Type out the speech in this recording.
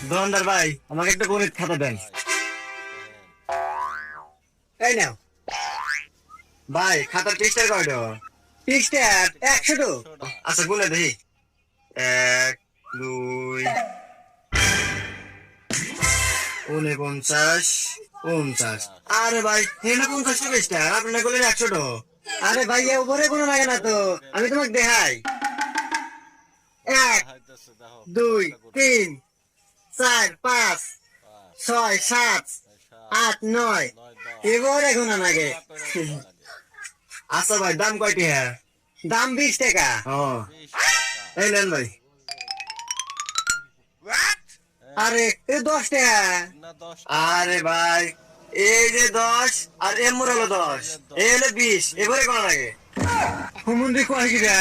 দোকানদার ভাই আমাকে একটা গণিত খাতা দেন। এই নাও ভাই খাতার পৃষ্ঠা কয়টা? পৃষ্ঠা 100 আচ্ছা গুনে দেখি। 1 2 49 50। আরে ভাই এখানে 50 পৃষ্ঠা, আপনার বলেন 100। আরে ভাই উপরে কোনো লাগে না তো, আমি তোমাকে দেখাই। 1 2 3 4 5 6 7 8 9 এবারে কোনো লাগে। আচ্ছা ভাই দাম কয়টি? হ্যাঁ দাম 20 টাকা। ও এই নেন ভাই। আরে এ 10 টাকা। আরে ভাই এই যে 10 আর এর মোর হলো 10, এই হলো 20, এবারে কোন লাগে? হুমুন্দি কয় কি রে?